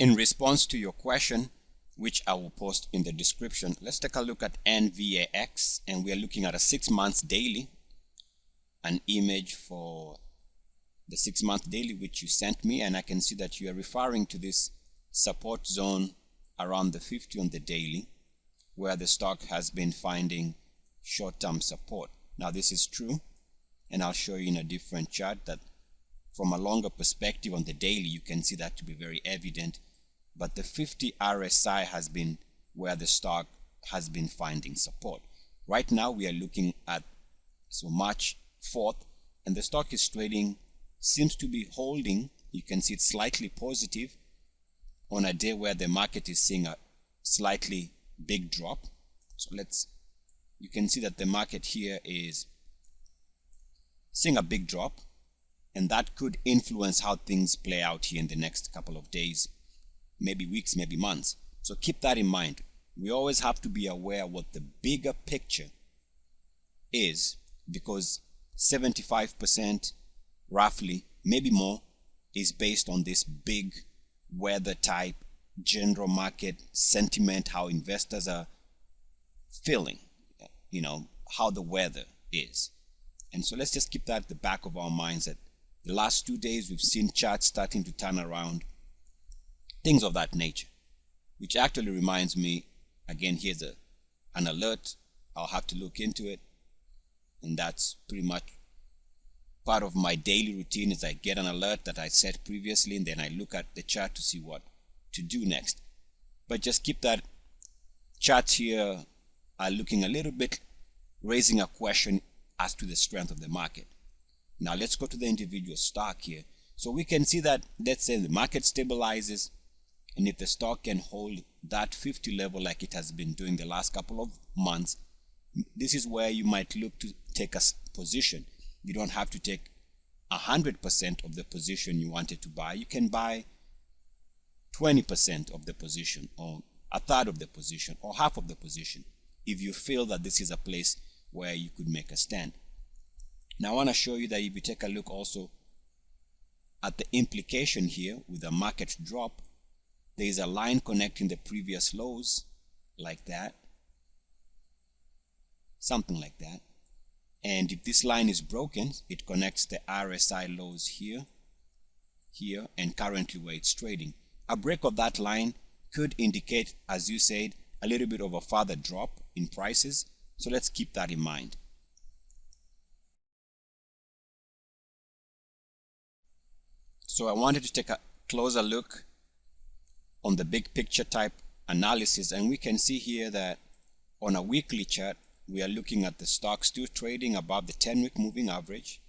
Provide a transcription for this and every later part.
In response to your question, which I will post in the description, let's take a look at NVAX, and we are looking at a 6 months daily, an image for the 6 month daily which you sent me, and I can see that you are referring to this support zone around the 50 on the daily, where the stock has been finding short-term support. Now this is true, and I'll show you in a different chart that from a longer perspective on the daily you can see that to be very evident. But the 50 RSI has been where the stock has been finding support. Right now we are looking at March 4th, and the stock is trading, seems to be holding. You can see it's slightly positive on a day where the market is seeing a slightly big drop. So you can see that the market here is seeing a big drop, and that could influence how things play out here in the next couple of days, maybe weeks, maybe months. So keep that in mind. We always have to be aware what the bigger picture is, because 75% roughly, maybe more, is based on this big weather type general market sentiment, how investors are feeling, how the weather is. And so let's just keep that at the back of our minds, that the last 2 days we've seen charts starting to turn around, things of that nature, which actually reminds me, again, here's an alert. I'll have to look into it, and that's pretty much part of my daily routine. Is I get an alert that I set previously, and then I look at the chart to see what to do next. But just keep that. Charts here are looking a little bit, raising a question as to the strength of the market. Now let's go to the individual stock here. So we can see that, let's say the market stabilizes, and if the stock can hold that 50 level like it has been doing the last couple of months, this is where you might look to take a position. You don't have to take 100% of the position you wanted to buy. You can buy 20% of the position, or a third of the position, or half of the position, if you feel that this is a place where you could make a stand. Now I want to show you that if you take a look also at the implication here with a market drop, there is a line connecting the previous lows, like that, something like that. And if this line is broken, it connects the RSI lows here, and currently where it's trading. A break of that line could indicate, as you said, a little bit of a further drop in prices. So let's keep that in mind. So I wanted to take a closer look on the big picture type analysis, and we can see here that on a weekly chart we are looking at the stock still trading above the 10-week moving average,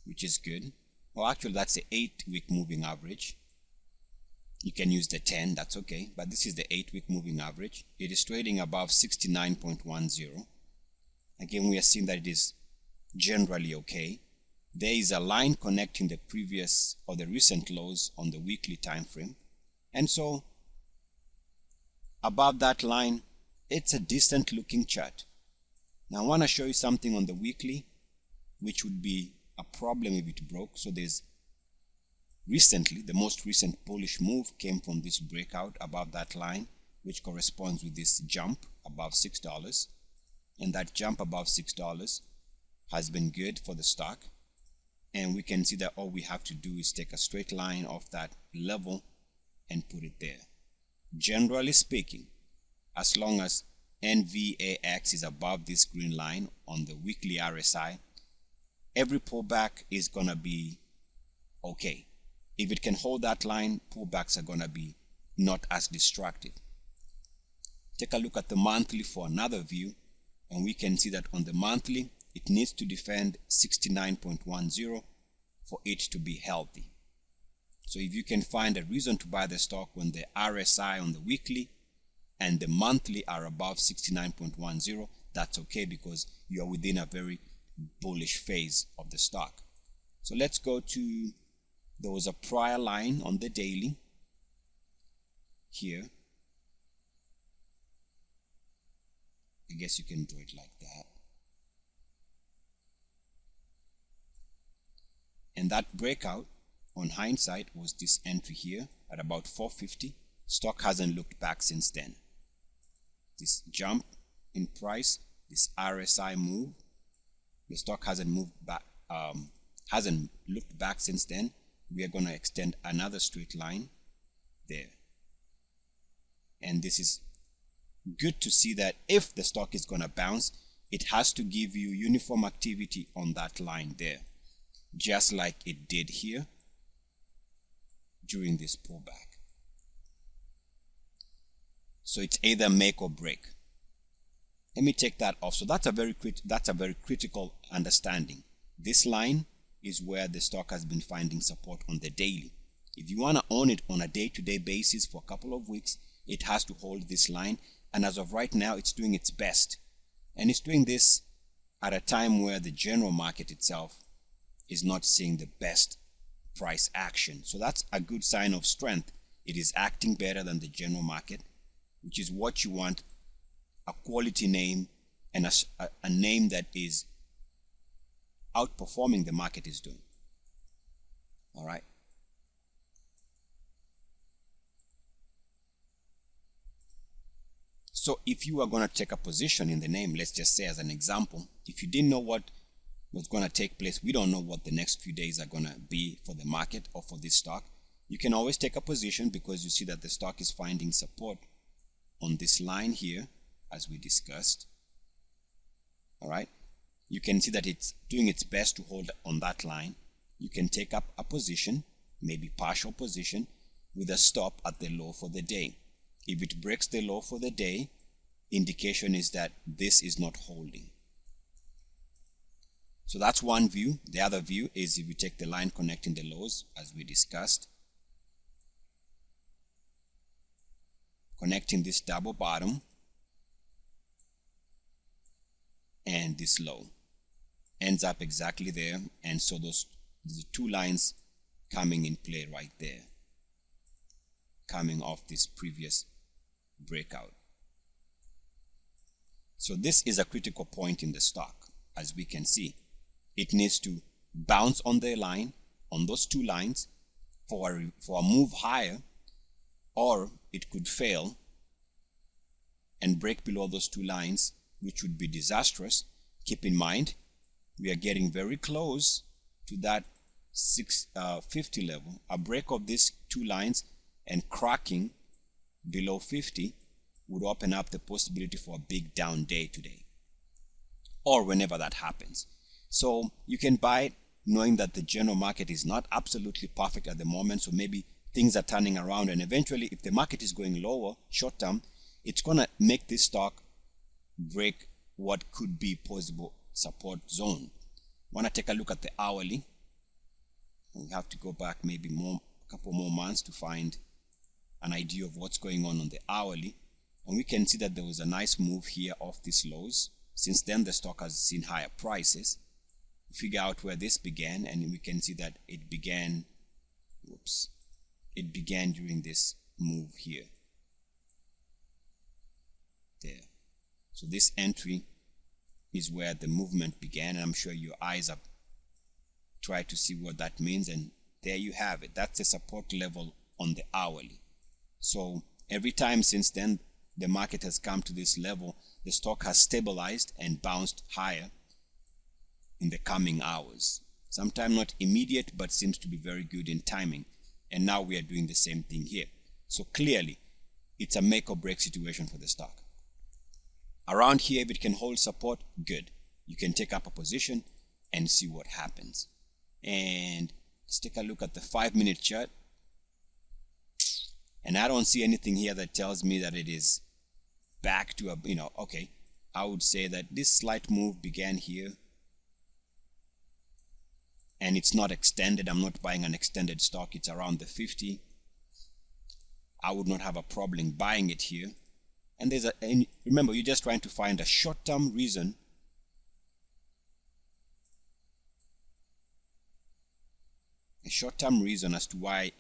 which is good. Well, actually that's the 8-week moving average. You can use the 10, that's okay, but this is the 8-week moving average. It is trading above 69.10. Again, we are seeing that it is generally okay. There is a line connecting the previous or the recent lows on the weekly time frame, and so above that line it's a decent looking chart. Now I want to show you something on the weekly which would be a problem if it broke. So there's recently, the most recent bullish move came from this breakout above that line, which corresponds with this jump above $6, and that jump above $6 has been good for the stock. And we can see that all we have to do is take a straight line off that level and put it there. Generally speaking, as long as NVAX is above this green line on the weekly RSI, every pullback is gonna be okay. If it can hold that line, pullbacks are gonna be not as destructive. Take a look at the monthly for another view, and we can see that on the monthly it needs to defend 69.10 for it to be healthy. So if you can find a reason to buy the stock when the RSI on the weekly and the monthly are above 69.10, that's okay, because you are within a very bullish phase of the stock. So let's go to, there was a prior line on the daily here. I guess you can do it like that. And that breakout, on hindsight, was this entry here, at about 450. Stock hasn't looked back since then. This jump in price, this RSI move, the stock hasn't moved back, hasn't looked back since then. We are going to extend another straight line there. And this is good to see that if the stock is going to bounce, it has to give you uniform activity on that line there, just like it did here during this pullback. So it's either make or break. Let me take that off. So that's a very critical understanding. This line is where the stock has been finding support on the daily. If you want to own it on a day-to-day basis for a couple of weeks, it has to hold this line. And as of right now, it's doing its best. And it's doing this at a time where the general market itself is not seeing the best price action. So that's a good sign of strength. It is acting better than the general market, which is what you want: a quality name and a name that is outperforming the market is doing. All right. So if you are going to take a position in the name, let's just say as an example, if you didn't know what was going to take place, we don't know what the next few days are going to be for the market or for this stock. You can always take a position because you see that the stock is finding support on this line here, as we discussed. All right. You can see that it's doing its best to hold on that line. You can take up a position, maybe partial position, with a stop at the low for the day. If it breaks the low for the day, indication is that this is not holding. So that's one view. The other view is if you take the line connecting the lows, as we discussed, connecting this double bottom and this low, ends up exactly there. And so those two lines coming in play right there, coming off this previous breakout. So this is a critical point in the stock. As we can see, it needs to bounce on the line, on those two lines, for a move higher, or it could fail and break below those two lines, which would be disastrous. Keep in mind, we are getting very close to that 650 level. A break of these two lines and cracking below 50 would open up the possibility for a big down day today, or whenever that happens. So you can buy it knowing that the general market is not absolutely perfect at the moment. So maybe things are turning around, and eventually if the market is going lower short term, it's going to make this stock break what could be possible support zone. Want to take a look at the hourly. We have to go back maybe a couple more months to find an idea of what's going on the hourly, and we can see that there was a nice move here off these lows. Since then the stock has seen higher prices. Figure out where this began, and we can see that it began during this move here, there. So this entry is where the movement began, and I'm sure your eyes have tried to see what that means, and there you have it. That's the support level on the hourly. So every time since then the market has come to this level, the stock has stabilized and bounced higher in the coming hours. Sometimes not immediate, but seems to be very good in timing. And now we are doing the same thing here. So clearly it's a make or break situation for the stock. Around here, if it can hold support, good. You can take up a position and see what happens. And let's take a look at the 5-minute chart. And I don't see anything here that tells me that it is back to a, okay. I would say that this slight move began here, and it's not extended. I'm not buying an extended stock. It's around the 50. I would not have a problem buying it here. And remember, you're just trying to find a short-term reason as to why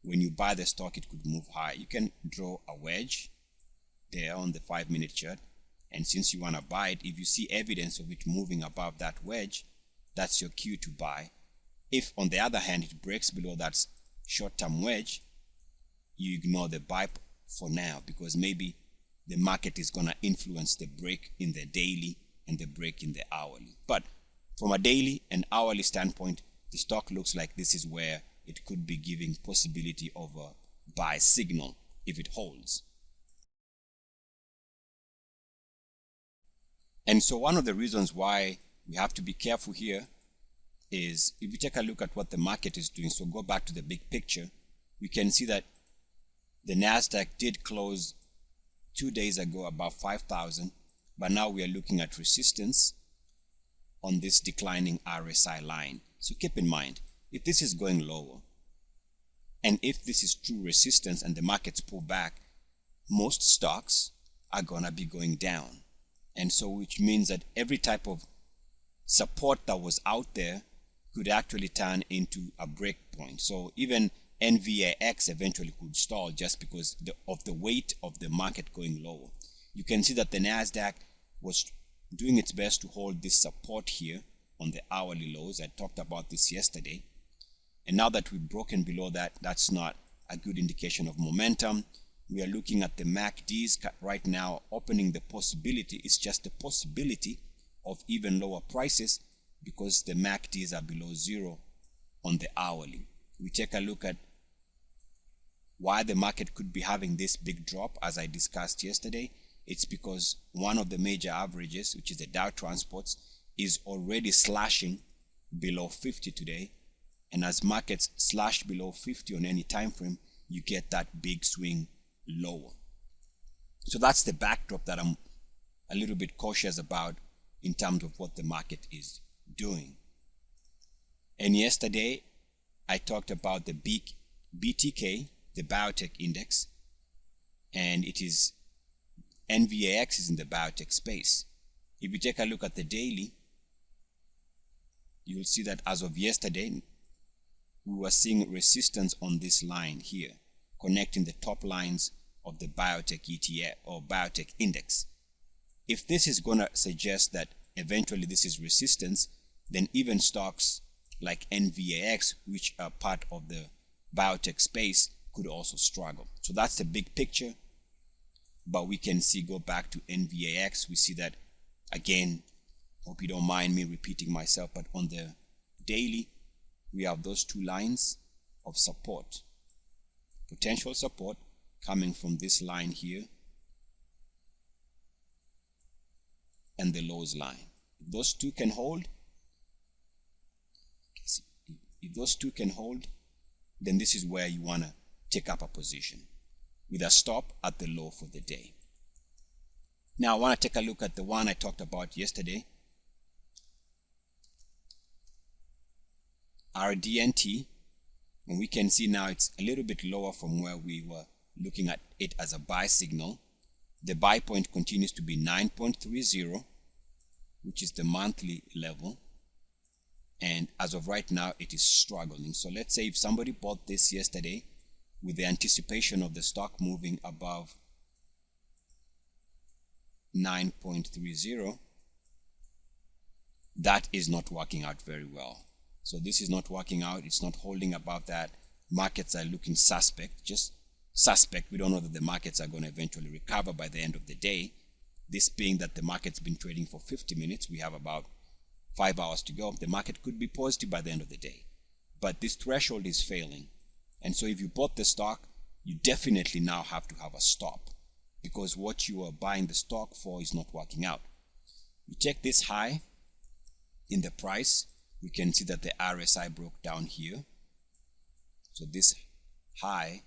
when you buy the stock it could move high. You can draw a wedge there on the 5-minute chart, and since you want to buy it, if you see evidence of it moving above that wedge, that's your cue to buy. If on the other hand it breaks below that short-term wedge, you ignore the buy for now, because maybe the market is going to influence the break in the daily and the break in the hourly. But from a daily and hourly standpoint, the stock looks like this is where it could be giving possibility of a buy signal if it holds. And so one of the reasons why we have to be careful here is if we take a look at what the market is doing. So go back to the big picture. We can see that the NASDAQ did close 2 days ago above 5,000, but now we are looking at resistance on this declining RSI line. So keep in mind, if this is going lower, and if this is true resistance and the markets pull back, most stocks are gonna be going down. And so which means that every type of support that was out there could actually turn into a break point. So even NVAX eventually could stall just because of the weight of the market going lower. You can see that the NASDAQ was doing its best to hold this support here on the hourly lows. I talked about this yesterday. And now that we've broken below that, that's not a good indication of momentum. We are looking at the MACDs right now opening the possibility. It's just the possibility of even lower prices because the MACDs are below zero on the hourly. We take a look at why the market could be having this big drop, as I discussed yesterday. It's because one of the major averages, which is the Dow Transports, is already slashing below 50 today. And as markets slash below 50 on any time frame, you get that big swing lower. So that's the backdrop that I'm a little bit cautious about in terms of what the market is doing. And yesterday I talked about the BTK, the biotech index, and it is NVAX is in the biotech space. If you take a look at the daily, you will see that as of yesterday we were seeing resistance on this line here, connecting the top lines of the biotech ETF or biotech index. If this is going to suggest that eventually this is resistance, then even stocks like NVAX, which are part of the biotech space, could also struggle. So that's the big picture. But we can see, go back to NVAX, we see that again. Hope you don't mind me repeating myself, but on the daily we have those two lines of support, potential support coming from this line here and the lows line. If those two can hold, then this is where you want to take up a position with a stop at the low for the day. Now I want to take a look at the one I talked about yesterday, RDNT, and we can see now it's a little bit lower from where we were looking at it as a buy signal. The buy point continues to be 9.30, which is the monthly level, and as of right now it is struggling. So let's say if somebody bought this yesterday with the anticipation of the stock moving above 9.30, that is not working out very well. So this is not working out. It's not holding above that. Markets are looking suspect, just suspect. We don't know that the markets are going to eventually recover by the end of the day. This being that the market's been trading for 50 minutes. We have about 5 hours to go. The market could be positive by the end of the day. But this threshold is failing. And so if you bought the stock, you definitely now have to have a stop, because what you are buying the stock for is not working out. You take this high in the price, we can see that the RSI broke down here. So this high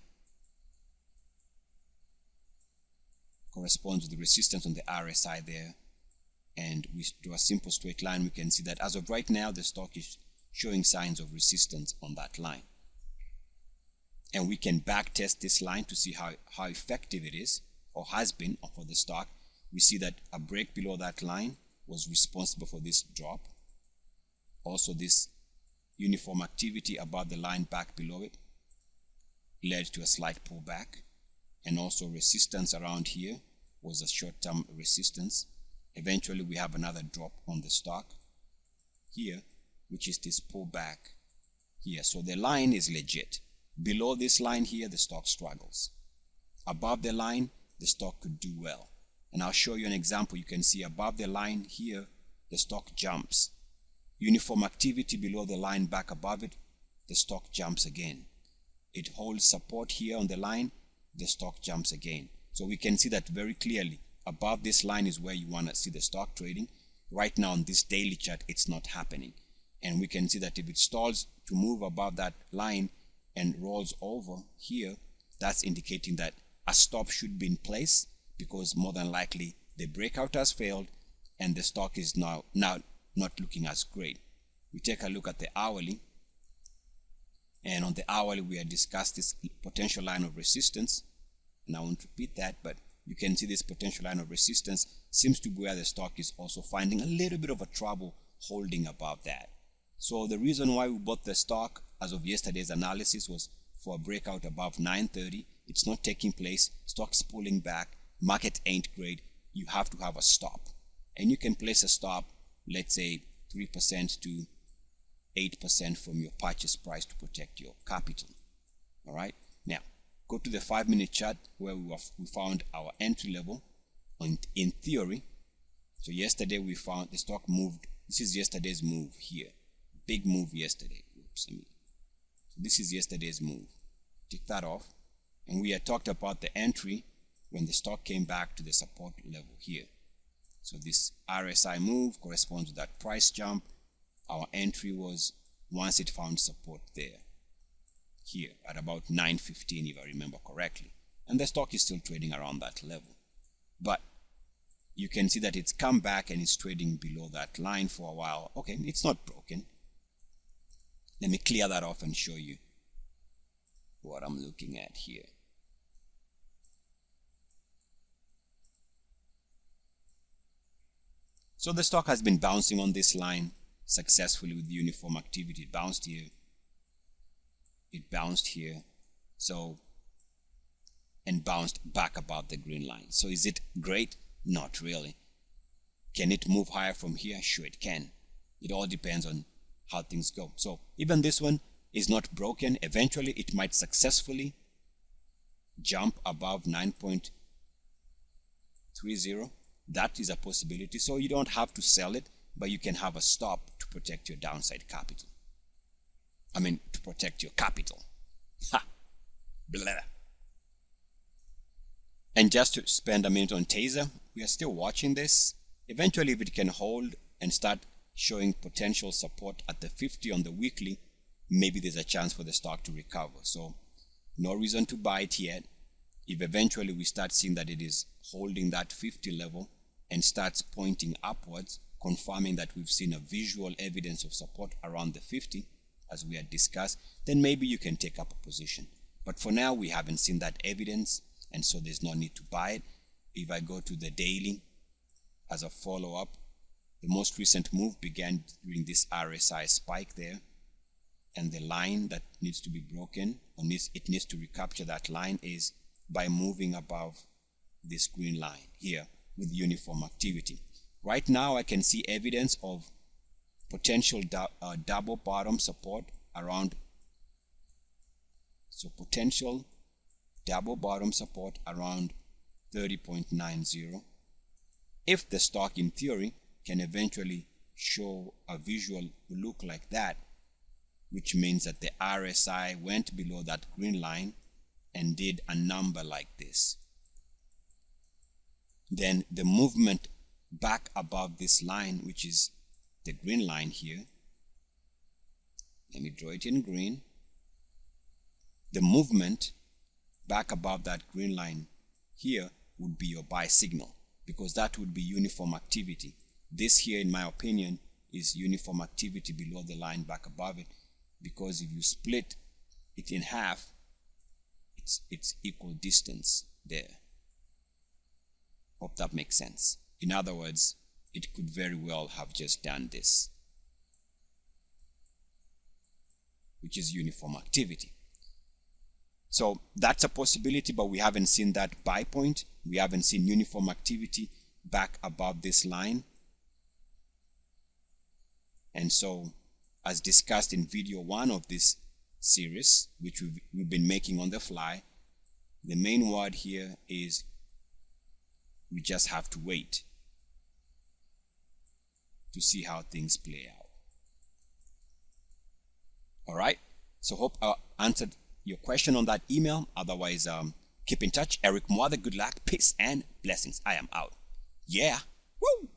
corresponds to the resistance on the RSI there. And we do a simple straight line. We can see that as of right now, the stock is showing signs of resistance on that line. And we can back test this line to see how effective it is or has been for the stock. We see that a break below that line was responsible for this drop. Also, this uniform activity above the line back below it led to a slight pullback, and also resistance around here was a short-term resistance. Eventually we have another drop on the stock here, which is this pullback here. So the line is legit. Below this line here, the stock struggles. Above the line, the stock could do well. And I'll show you an example. You can see above the line here, the stock jumps. Uniform activity below the line, back above it, the stock jumps again. It holds support here on the line, the stock jumps again. So we can see that very clearly. Above this line is where you want to see the stock trading. Right now on this daily chart, it's not happening. And we can see that if it stalls to move above that line and rolls over here, that's indicating that a stop should be in place, because more than likely the breakout has failed and the stock is now not looking as great. We take a look at the hourly, and on the hourly we have discussed this potential line of resistance, and I won't repeat that, but you can see this potential line of resistance seems to be where the stock is also finding a little bit of a trouble holding above that. So the reason why we bought the stock as of yesterday's analysis was for a breakout above 930. It's not taking place. Stock's pulling back. Market ain't great. You have to have a stop. And you can place a stop, let's say 3% to 8% from your purchase price to protect your capital. All right. Now, go to the 5-minute chart where we found our entry level in theory. So yesterday we found the stock moved. This is yesterday's move here. Big move yesterday. Oops, this is yesterday's move. Take that off. And we had talked about the entry when the stock came back to the support level here. So this RSI move corresponds to that price jump. Our entry was once it found support there, here at about 9:15 if I remember correctly. And the stock is still trading around that level. But you can see that it's come back and it's trading below that line for a while. Okay, it's not broken. Let me clear that off and show you what I'm looking at here. So the stock has been bouncing on this line successfully with uniform activity. It bounced here. It bounced here. So, and bounced back above the green line. So is it great? Not really. Can it move higher from here? Sure it can. It all depends on how things go. So even this one is not broken. Eventually it might successfully jump above 9.30. That is a possibility. So you don't have to sell it, but you can have a stop to protect your downside capital. I mean, to protect your capital. Ha! Blah. And just to spend a minute on Taser, we are still watching this. Eventually, if it can hold and start showing potential support at the 50 on the weekly, maybe there's a chance for the stock to recover. So no reason to buy it yet. If eventually we start seeing that it is holding that 50 level and starts pointing upwards, confirming that we've seen a visual evidence of support around the 50, as we had discussed, then maybe you can take up a position. But for now, we haven't seen that evidence, and so there's no need to buy it. If I go to the daily as a follow-up, the most recent move began during this RSI spike there, and the line that needs to be broken, or it needs to recapture that line, is by moving above this green line here with uniform activity. Right now I can see evidence of potential double bottom support around, so potential double bottom support around 30.90. If the stock in theory can eventually show a visual look like that, which means that the RSI went below that green line and did a number like this, then the movement back above this line, which is the green line here, let me draw it in green, the movement back above that green line here would be your buy signal, because that would be uniform activity. This here, in my opinion, is uniform activity below the line back above it, because if you split it in half, it's equal distance there. Hope that makes sense. In other words, it could very well have just done this, which is uniform activity. So that's a possibility, but we haven't seen that buy point. We haven't seen uniform activity back above this line. And so, as discussed in video 1 of this series, which we've been making on the fly. The main word here is we just have to wait to see how things play out. All right, so hope I answered your question on that email. Otherwise, keep in touch. Eric Mwatha, good luck, peace, and blessings. I am out. Yeah. Woo!